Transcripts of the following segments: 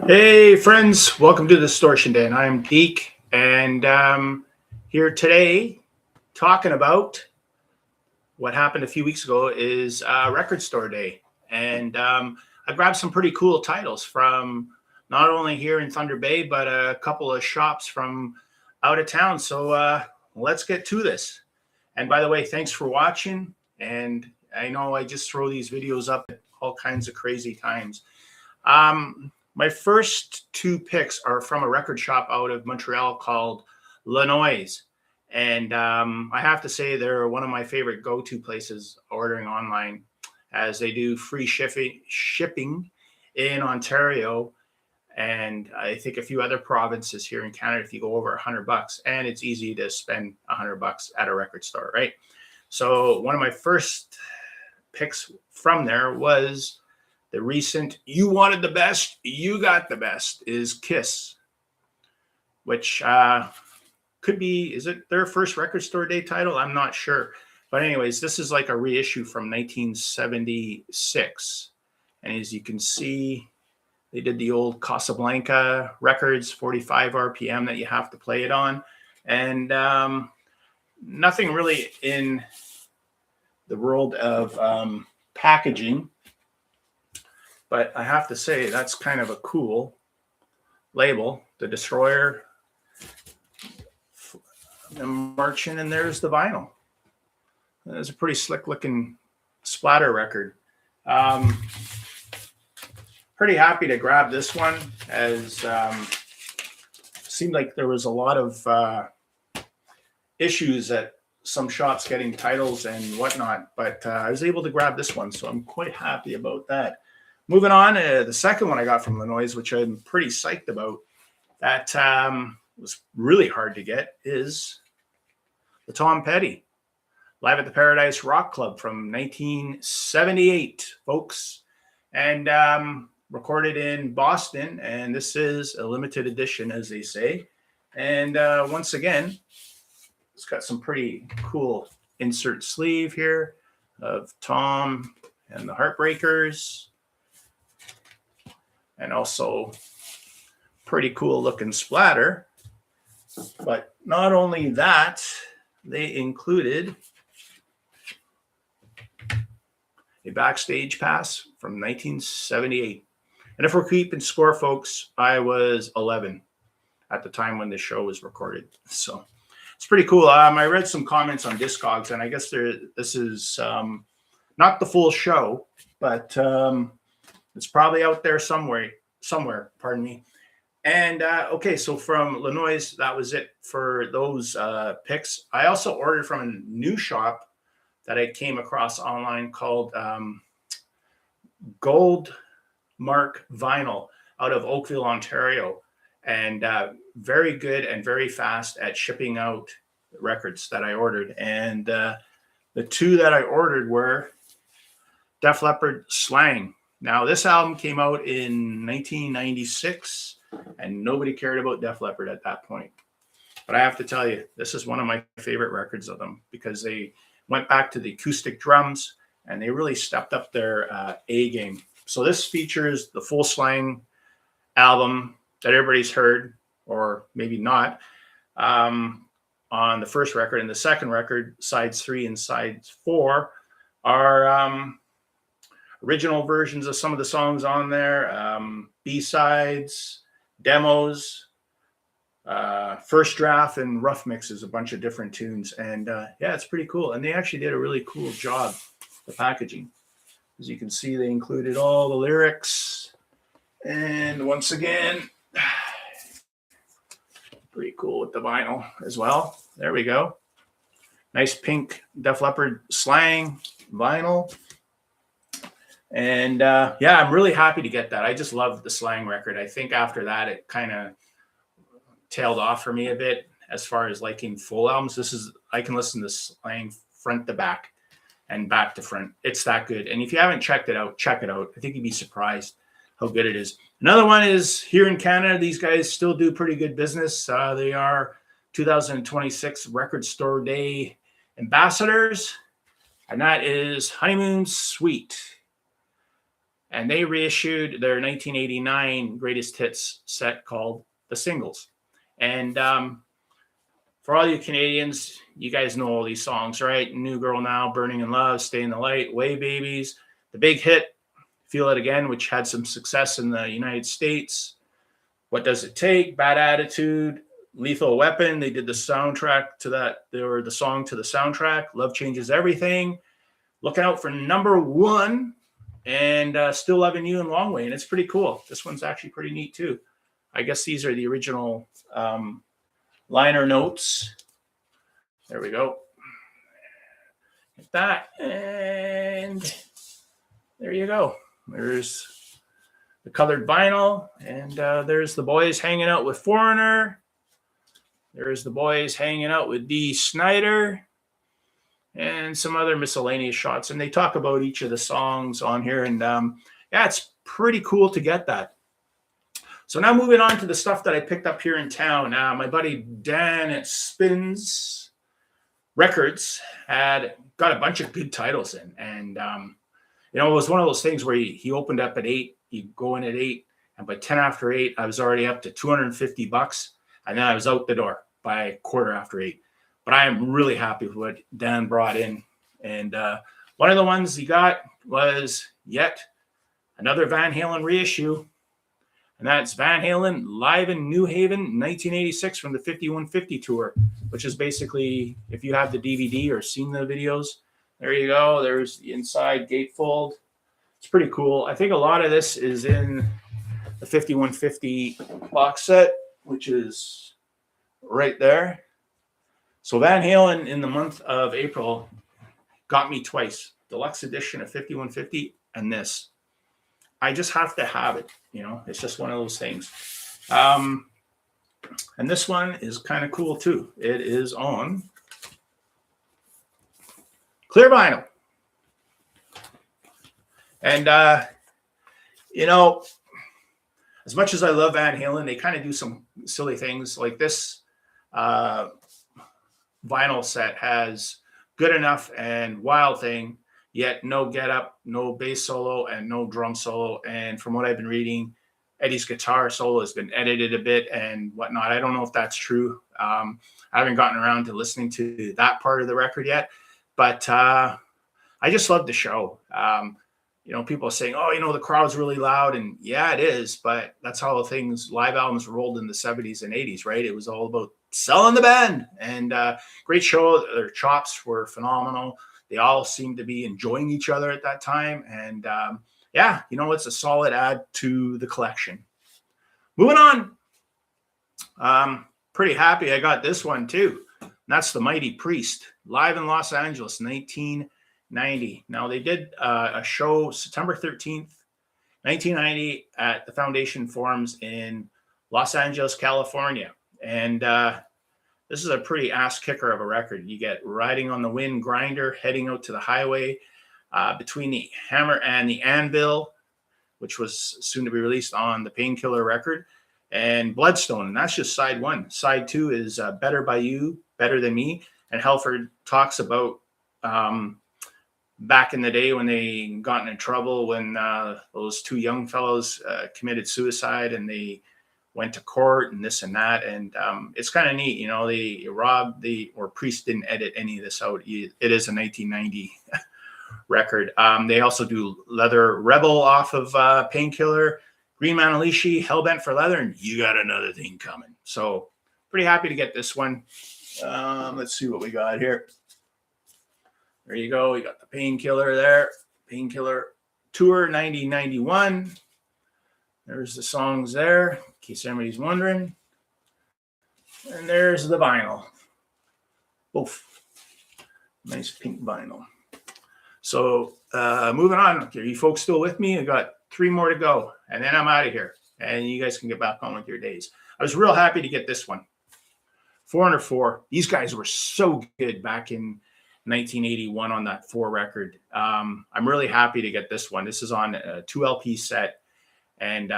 Hey, friends, welcome to Distortion Den. I'm Deke, and here today talking about what happened a few weeks ago is Record Store Day. And I grabbed some pretty cool titles from not only here in Thunder Bay, but a couple of shops from out of town. So let's get to this. And by the way, thanks for watching. And I know I just throw these videos up at all kinds of crazy times. My first two picks are from a record shop out of Montreal called La Noise. And I have to say, they're one of my favorite go-to places ordering online, as they do free shipping in Ontario. And I think a few other provinces here in Canada, if you go over $100, and it's easy to spend $100 at a record store, right? So one of my first picks from there was the recent "You Wanted the Best, You Got the Best" is Kiss, which could be, is it their first Record Store Day title? I'm not sure. But anyways, this is like a reissue from 1976. And as you can see, they did the old Casablanca records, 45 RPM that you have to play it on. And nothing really in the world of packaging. But I have to say, that's kind of a cool label. The Destroyer, the Merchant, and there's the vinyl. It's a pretty slick looking splatter record. Pretty happy to grab this one, as seemed like there was a lot of issues at some shops getting titles and whatnot, but I was able to grab this one, so I'm quite happy about that. Moving on, the second one I got from La Noise, which I'm pretty psyched about, that was really hard to get, is the Tom Petty Live at the Paradise Rock Club from 1978, folks, and recorded in Boston. And this is a limited edition, as they say. And once again, it's got some pretty cool insert sleeve here of Tom and the Heartbreakers. And also pretty cool looking splatter. But not only that, they included a backstage pass from 1978. And if we're keeping score, folks, I was 11 at the time when the show was recorded. So it's pretty cool. I read some comments on Discogs, and I guess this is not the full show, but it's probably out there somewhere, pardon me. And okay, so from La Noise, that was it for those picks. I also ordered from a new shop that I came across online called Gold Mark Vinyl out of Oakville, Ontario. And very good and very fast at shipping out records that I ordered. And the two that I ordered were Def Leppard Slang. Now, this album came out in 1996, and nobody cared about Def Leppard at that point. But I have to tell you, this is one of my favorite records of them, because they went back to the acoustic drums, and they really stepped up their A game. So this features the full Slang album that everybody's heard, or maybe not, on the first record. And the second record, sides 3 and sides 4, are original versions of some of the songs on there, B-sides, demos, first draft, and rough mixes, a bunch of different tunes. And yeah, it's pretty cool. And they actually did a really cool job, the packaging. As you can see, they included all the lyrics. And once again, pretty cool with the vinyl as well. There we go. Nice pink Def Leppard Slang vinyl. And yeah, I'm really happy to get that. I just love the Slang record. I think after that, it kind of tailed off for me a bit as far as liking full albums. I can listen to Slang front to back and back to front. It's that good. And if you haven't checked it out, check it out. I think you'd be surprised how good it is. Another one is here in Canada. These guys still do pretty good business. They are 2026 Record Store Day ambassadors, and that is Honeymoon Suite. and they reissued their 1989 greatest hits set called The Singles. And for all you Canadians, you guys know all these songs, right? New Girl Now, Burning in Love, Stay in the Light, Way Babies, the big hit, Feel It Again, which had some success in the United States. What Does It Take? Bad Attitude, Lethal Weapon. They did the soundtrack to that. They were the song to the soundtrack. Love Changes Everything. Look out for number one, and Still Loving You and Long Way. And it's pretty cool. This one's actually pretty neat too. I guess these are the original liner notes. There we go. Get that. And there you go. There's the colored vinyl. And there's the boys hanging out with Foreigner. There's the boys hanging out with Dee Snider. And some other miscellaneous shots. And they talk about each of the songs on here. And yeah, it's pretty cool to get that. So now moving on to the stuff that I picked up here in town. My buddy Dan at Spins Records had got a bunch of good titles in. And, you know, it was one of those things where he opened up at 8, he'd go in at 8, and by 10 after 8, I was already up to $250. And then I was out the door by quarter after 8. But I am really happy with what Dan brought in. And one of the ones he got was yet another Van Halen reissue. And that's Van Halen live in New Haven, 1986 from the 5150 tour, which is basically, if you have the DVD or seen the videos, there you go. There's the inside gatefold. It's pretty cool. I think a lot of this is in the 5150 box set, which is right there. So Van Halen in the month of April got me twice, deluxe edition of 5150 and this. I just have to have it, you know, it's just one of those things. And this one is kind of cool too. It is on clear vinyl. And, you know, as much as I love Van Halen, they kind of do some silly things like this. Vinyl set has Good Enough and Wild Thing, yet no Get Up, no bass solo, and no drum solo. And from what I've been reading, Eddie's guitar solo has been edited a bit and whatnot. I don't know if that's true. I haven't gotten around to listening to that part of the record yet, but I just love the show. You know, people are saying, oh, you know, the crowd's really loud. And yeah, it is. But that's how things, live albums rolled in the 70s and 80s, right? It was all about selling the band. And great show. Their chops were phenomenal. They all seemed to be enjoying each other at that time. And yeah, you know, it's a solid add to the collection. Moving on. Pretty happy I got this one too. And that's The Mighty Priest, live in Los Angeles, 1990. Now, they did a show September 13th, 1990 at the Foundation Forums in Los Angeles, California. And this is a pretty ass kicker of a record. You get Riding on the Wind, Grinder, Heading Out to the Highway, Between the Hammer and the Anvil, which was soon to be released on the Painkiller record, and Bloodstone. And that's just side one. Side two is Better by You, Better Than Me. And Halford talks about back in the day when they got into trouble when those two young fellows committed suicide and they went to court and this and that. And it's kind of neat, you know, Priest didn't edit any of this out. It is a 1990 record. They also do Leather Rebel off of Painkiller, Green Manalishi, Hellbent for Leather, and You Got Another Thing Coming. So pretty happy to get this one. Let's see what we got here. There you go. We got the Painkiller there. Painkiller Tour 1991. There's the songs there, in case anybody's wondering. And there's the vinyl. Oof. Nice pink vinyl. So moving on. Are you folks still with me? I got 3 more to go, and then I'm out of here. And you guys can get back on with your days. I was real happy to get this one. 404. These guys were so good back in 1981 on that 4 record. I'm really happy to get this one. This is on a 2 LP set. And,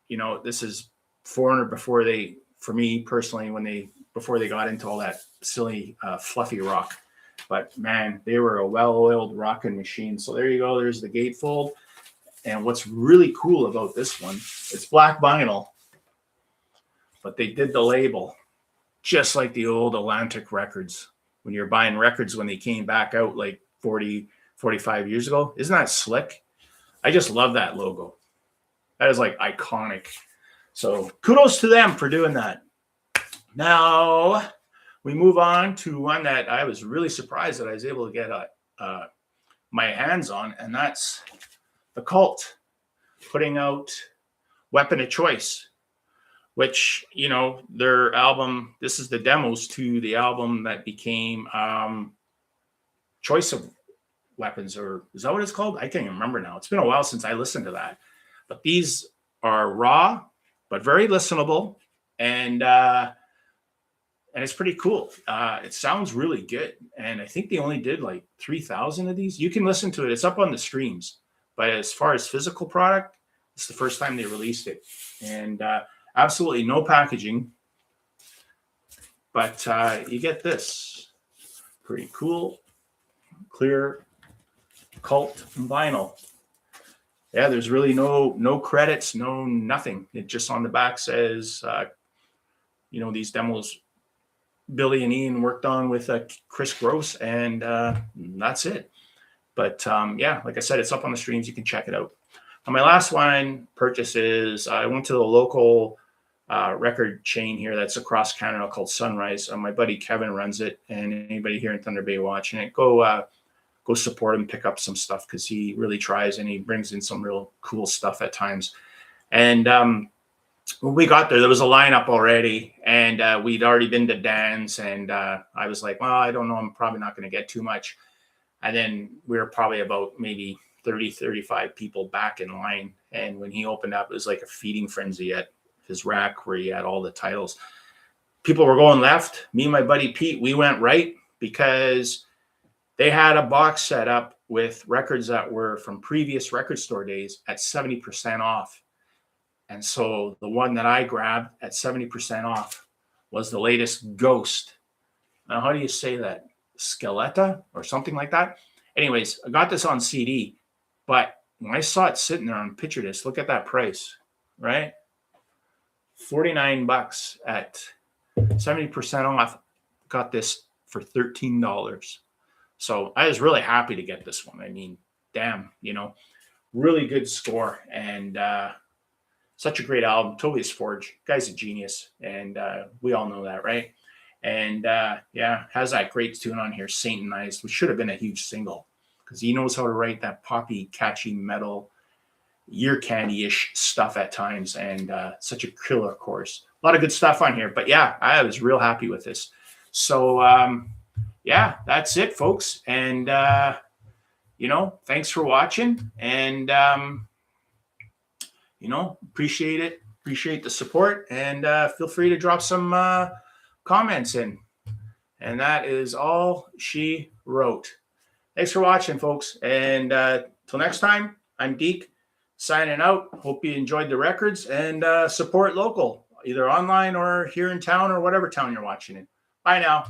you know, this is Foreigner before they, for me personally, before they got into all that silly, fluffy rock. But man, they were a well-oiled rocking machine. So there you go. There's the gatefold. And what's really cool about this one, it's black vinyl, but they did the label just like the old Atlantic records. When you're buying records when they came back out like 40, 45 years ago. Isn't that slick? I just love that logo. That is like iconic. So kudos to them for doing that. Now we move on to one that I was really surprised that I was able to get my hands on, and that's The Cult putting out Weapon of Choice, which, you know, their album, this is the demos to the album that became Choice of Weapons, or is that what it's called? I can't even remember now. It's been a while since I listened to that. But these are raw, but very listenable, and it's pretty cool. It sounds really good, and I think they only did like 3,000 of these. You can listen to it. It's up on the streams. But as far as physical product, it's the first time they released it, and absolutely no packaging. But you get this pretty cool, clear Cult vinyl. Yeah, there's really no credits, no nothing. It just on the back says, you know, these demos Billy and Ian worked on with Chris Gross, and that's it. But yeah, like I said, it's up on the streams. You can check it out. On my last one purchases, I went to the local record chain here that's across Canada called Sunrise. My buddy Kevin runs it, and anybody here in Thunder Bay watching it, go support him, pick up some stuff, because he really tries, and he brings in some real cool stuff at times. And when we got there was a lineup already, and we'd already been to Dan's, and I was like, well, I don't know, I'm probably not going to get too much. And then we were probably about maybe 30, 35 people back in line. And when he opened up, it was like a feeding frenzy at his rack where he had all the titles. People were going left. Me and my buddy Pete, we went right, because they had a box set up with records that were from previous record store days at 70% off. And so the one that I grabbed at 70% off was the latest Ghost. Now, how do you say that? Skeleton or something like that? Anyways, I got this on CD, but when I saw it sitting there on Picture Disc, look at that price, right? $49 at 70% off. Got this for $13. So I was really happy to get this one. I mean, damn, you know, really good score, and such a great album. Tobias Forge, guy's a genius, and we all know that, right? And yeah, has that great tune on here, Satanized, which should have been a huge single, because he knows how to write that poppy, catchy metal, ear candy-ish stuff at times, and such a killer chorus. A lot of good stuff on here, but yeah, I was real happy with this. So yeah, that's it, folks. And, you know, thanks for watching. And, you know, appreciate it. Appreciate the support. And feel free to drop some comments in. And that is all she wrote. Thanks for watching, folks. And till next time, I'm Deke, signing out. Hope you enjoyed the records, and support local, either online or here in town or whatever town you're watching in. Bye now.